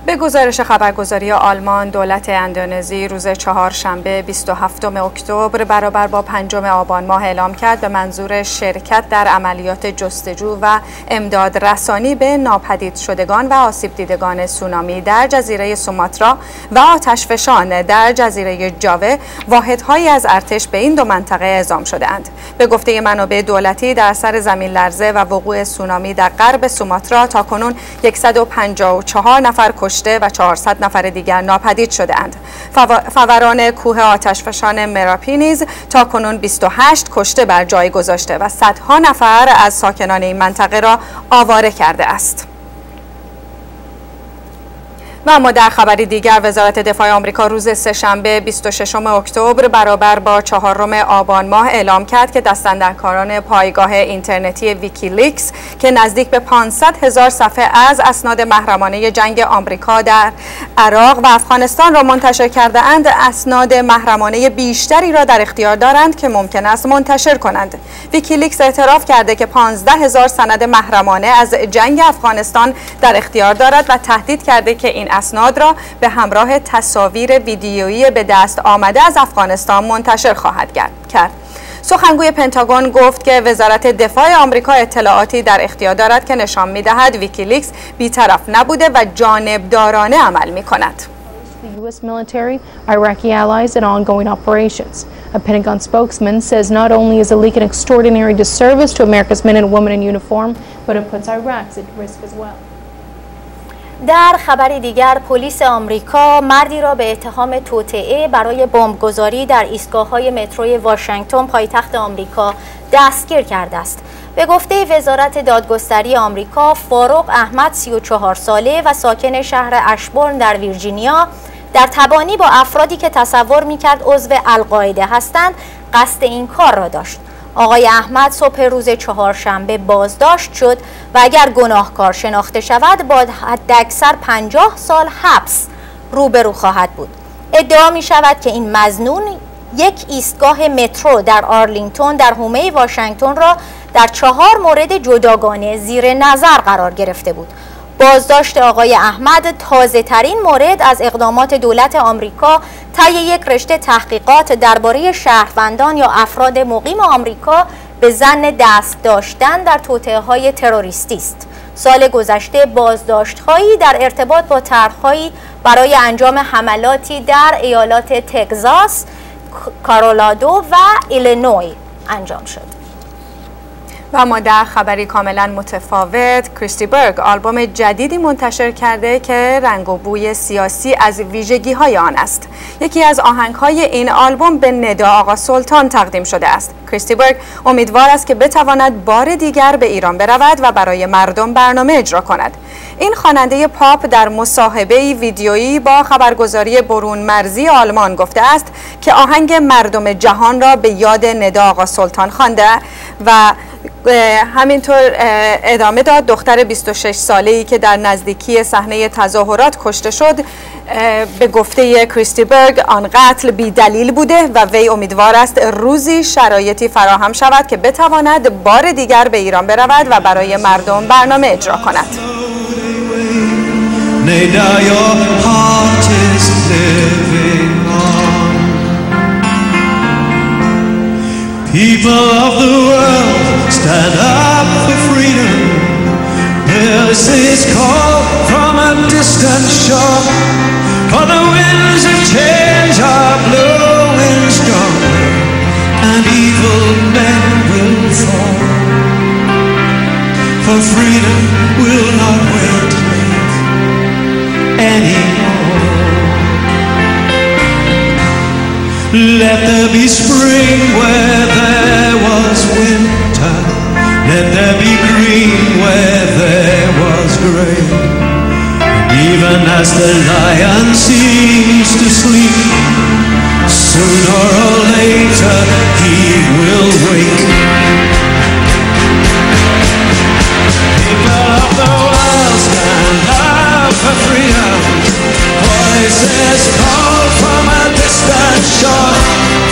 به گزارش خبرگزاری آلمان، دولت اندونزی روز چهارشنبه 27 اکتبر برابر با 5 آبان ماه اعلام کرد به منظور شرکت در عملیات جستجو و امداد رسانی به ناپدید شدگان و آسیب دیدگان سونامی در جزیره سوماترا و آتشفشان در جزیره جاوه واحدهایی از ارتش به این دو منطقه اعزام شده‌اند. به گفته منابع دولتی در اثر زمین لرزه و وقوع سونامی در غرب سوماترا تاکنون 154 نفر کشته و 400 نفر دیگر ناپدید شده‌اند. فوران کوه آتشفشان مراپی نیز تاکنون 28 کشته بر جای گذاشته و صدها نفر از ساکنان این منطقه را آواره کرده است. و اما در خبری دیگر، وزارت دفاع آمریکا روز سه‌شنبه 26 اکتبر برابر با 4 آبان ماه اعلام کرد که دستاندرکاران پایگاه اینترنتی ویکیلیکس که نزدیک به 500,000 صفحه از اسناد محرمانه جنگ آمریکا در عراق و افغانستان را منتشر کرده اند، اسناد محرمانه بیشتری را در اختیار دارند که ممکن است منتشر کنند. ویکیلیکس اعتراف کرده که 15,000 سند محرمانه از جنگ افغانستان در اختیار دارد و تهدید کرده که این اسناد را به همراه تصاویر ویدیویی به دست آمده از افغانستان منتشر خواهد کرد. سخنگوی پنتاگون گفت که وزارت دفاع آمریکا اطلاعاتی در اختیار دارد که نشان می‌دهد ویکیلیکس بی‌طرف نبوده و جانبدارانه عمل می‌کند. U.S. military, Iraqi allies, and ongoing operations. A Pentagon spokesman says not only is the leak an extraordinary disservice to America's men and women in uniform, but it puts Iraq at risk as well. در خبری دیگر، پلیس آمریکا مردی را به اتهام توطئه برای بمبگذاری در ایستگاه‌های متروی واشنگتن پایتخت آمریکا دستگیر کرده است. به گفته وزارت دادگستری آمریکا، فاروق احمد 34 ساله و ساکن شهر اشبورن در ویرجینیا در تبانی با افرادی که تصور می‌کرد عضو القاعده هستند قصد این کار را داشت. آقای احمد صبح روز چهارشنبه بازداشت شد و اگر گناهکار شناخته شود با حداکثر 50 سال حبس روبرو خواهد بود. ادعا می شود که این مظنون یک ایستگاه مترو در آرلینگتون در حومه واشنگتن را در 4 مورد جداگانه زیر نظر قرار گرفته بود. بازداشت آقای احمد تازه ترین مورد از اقدامات دولت آمریکا طی یک رشته تحقیقات درباره شهروندان یا افراد مقیم آمریکا به ظن دست داشتن در توطئه‌های تروریستی است. سال گذشته بازداشت‌هایی در ارتباط با طرح‌هایی برای انجام حملاتی در ایالات تگزاس، کارولادو و ایلینوی انجام شد. و اما در خبری کاملا متفاوت، کریستی برگ آلبوم جدیدی منتشر کرده که رنگ و بوی سیاسی از ویژگی‌های آن است. یکی از آهنگ‌های این آلبوم به ندا آقا سلطان تقدیم شده است. کریستی برگ امیدوار است که بتواند بار دیگر به ایران برود و برای مردم برنامه اجرا کند. این خواننده پاپ در مصاحبه‌ای ویدیویی با خبرگزاری برون مرزی آلمان گفته است که آهنگ مردم جهان را به یاد ندا آقا سلطان خوانده و همینطور ادامه داد. دختر 26 ساله‌ای که در نزدیکی صحنه تظاهرات کشته شد به گفته کریستی برگ آن قتل بی دلیل بوده و وی امیدوار است روزی شرایطی فراهم شود که بتواند بار دیگر به ایران برود و برای مردم برنامه اجرا کند. People of the world, stand up for freedom. This is call from a distant shore. For the winds of change are blowing stronger, and evil men will fall. For freedom will not wait anymore. Let there be spring where there was winter. Let there be green where there was gray. And even as the lion seems to sleep, sooner or later he will wake. People of the world, stand up for freedom. Voices call from a distant shore.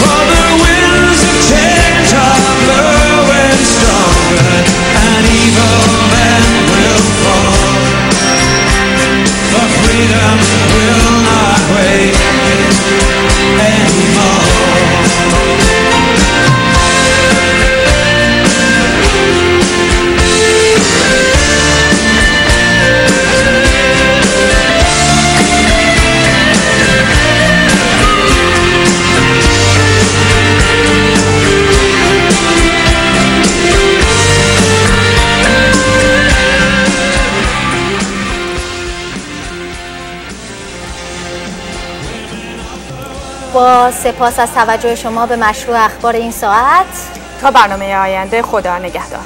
For the winds of change are blowing stronger, and evil men will fall. For freedom با سپاس از توجه شما به مشروع اخبار این ساعت. تا برنامه آینده، خدا نگهدار.